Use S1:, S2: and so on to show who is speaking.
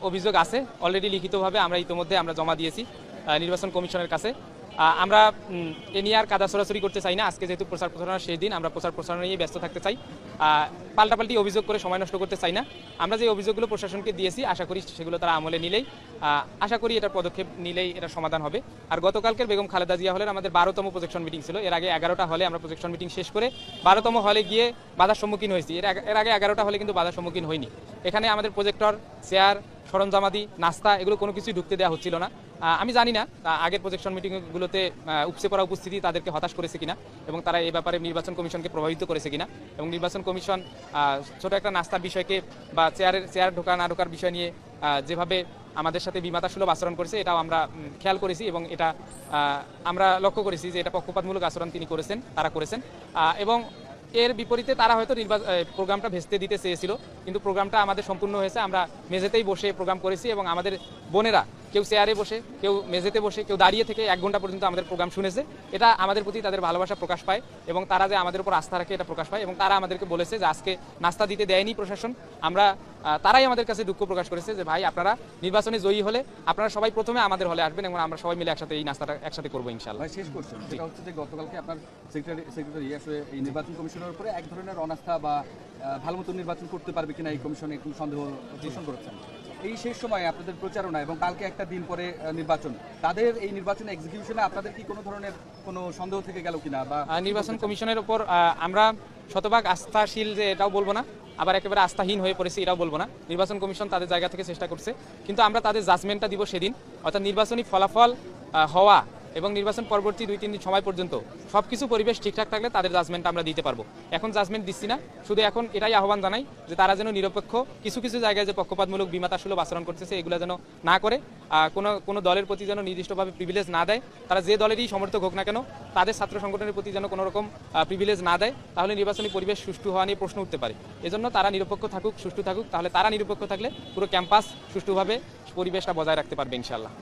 S1: অভিযোগ আছে অলরেডি লিখিতভাবে আমরা ইতিমধ্যে আমরা জমা দিয়েছি নির্বাচন কমিশনের কাছে। আমরা এ নিয়ে আর কাদা ছড়াছড়ি করতে চাই না। আজকে যেহেতু প্রচার প্রচারণার শেষ দিন, আমরা প্রচার প্রচারণা নিয়ে ব্যস্ত থাকতে চাই, পাল্টাপাল্টি অভিযোগ করে সময় নষ্ট করতে চাই না। আমরা যে অভিযোগগুলো প্রশাসনকে দিয়েছি আশা করি সেগুলো তারা আমলে নিলেই আশা করি এটার পদক্ষেপ নিলেই এটা সমাধান হবে। আর গতকালকের বেগম খালেদা জিয়া হলের আমাদের 12তম প্রজেকশন মিটিং ছিল। এর আগে 11টা হলে আমরা প্রজেকশন মিটিং শেষ করে 12তম হলে গিয়ে বাধার সম্মুখীন হয়েছি। এর আগে 11টা হলে কিন্তু বাধার সম্মুখীন হয়নি। এখানে আমাদের প্রজেক্টর, চেয়ার, সরঞ্জামাদি, নাস্তা এগুলো কোনো কিছুই ঢুকতে দেওয়া হচ্ছিল না। আমি জানি না আগের প্রজেকশন মিটিংগুলোতে উপচে পড়া উপস্থিতি তাদেরকে হতাশ করেছে কিনা এবং তারা এই ব্যাপারে নির্বাচন কমিশনকে প্রভাবিত করেছে কিনা, এবং নির্বাচন কমিশন ছোট একটা নাস্তার বিষয়কে বা চেয়ার ঢোকা না ঢোকার বিষয় নিয়ে যেভাবে আমাদের সাথে বিমাতাসুলভ আচরণ করেছে এটাও আমরা খেয়াল করেছি এবং এটা আমরা লক্ষ্য করেছি যে এটা পক্ষপাতমূলক আচরণ তারা করেছেন। এবং এর বিপরীতে তারা হয়তো প্রোগ্রামটা ভেস্তে দিতে চেয়েছিল, কিন্তু প্রোগ্রামটা আমাদের সম্পূর্ণ হয়েছে। আমরা মেঝেতেই বসে প্রোগ্রাম করেছি এবং আমাদের বোনেরা কেউ চেয়ারে বসে, কেউ মেঝেতে বসে, কেউ দাঁড়িয়ে থেকে 1 ঘন্টা পর্যন্ত আমাদের প্রোগ্রাম শুনেছে। এটা আমাদের প্রতি তাদের ভালোবাসা প্রকাশ পায় এবং তারা যে আমাদের উপর আস্থা রাখে এটা প্রকাশ পায়। এবং তারা আমাদেরকে বলেছে যে আজকে নাস্তা দিতে দেয়নি প্রশাসন। তারাই আমাদের কাছে দুঃখ প্রকাশ করেছে যে ভাই আপনারা নির্বাচনে জয়ী হলে আপনারা সবাই প্রথমে আমাদের হলে আসবেন এবং আমরা সবাই মিলে একসাথে এই নাস্তাটা একসাথে করবো ইনশাআল্লাহ।
S2: শেষ করছেন, সেটা হচ্ছে যে গতকালকে আপনার সেক্রেটারি এই নির্বাচন কমিশনের উপরে এক ধরনের অনাস্থা বা ভালো মতো নির্বাচন করতে পারবে কিনা এই কমিশনে একটু সন্দেহ পোষণ করেছেন। এই শেষ সময়ে আপনাদের প্রচারণা এবং কালকে একটা দিন পরে নির্বাচন, তাদের এই নির্বাচন এক্সিকিউশনে আপনাদের কি কোনো ধরনের কোনো সন্দেহ থেকে গেল কিনা? বা
S1: নির্বাচন কমিশনের উপর আমরা শতভাগ আস্থাশীল যে এটাও বলবো না, আবার একেবারে আস্থাহীন হয়ে পড়েছি এটাও বলবো না। নির্বাচন কমিশন তাদের জায়গা থেকে চেষ্টা করছে, কিন্তু আমরা তাদের জাজমেন্টটা দিব সেদিন, অর্থাৎ নির্বাচনী ফলাফল হওয়া এবং নির্বাচন পরবর্তী 2-3 দিন সময় পর্যন্ত সবকিছু পরিবেশ ঠিকঠাক থাকলে তাদের জাজমেন্ট আমরা দিতে পারবো। এখন জাজমেন্ট দিচ্ছি না, শুধু এখন এটাই আহ্বান জানাই যে তারা যেন নিরপেক্ষ, কিছু কিছু জায়গায় যে পক্ষপাতমূলক বিমাতাসুলভ আচরণ করতেছে এগুলো যেন না করে, কোনো দলের প্রতি যেন নির্দিষ্টভাবে প্রিভিলেজ না দেয়। তারা যে দলেরই সমর্থক হোক না কেন তাদের ছাত্র সংগঠনের প্রতি যেন কোনো রকম প্রিভিলেজ না দেয়, তাহলে নির্বাচনী পরিবেশ সুষ্ঠু হওয়া নিয়ে প্রশ্ন উঠতে পারে। এজন্য তারা নিরপেক্ষ থাকুক, সুষ্ঠু থাকুক, তাহলে তারা নিরপেক্ষ থাকলে পুরো ক্যাম্পাস সুষ্ঠুভাবে পরিবেশটা বজায় রাখতে পারবে ইনশাআল্লাহ।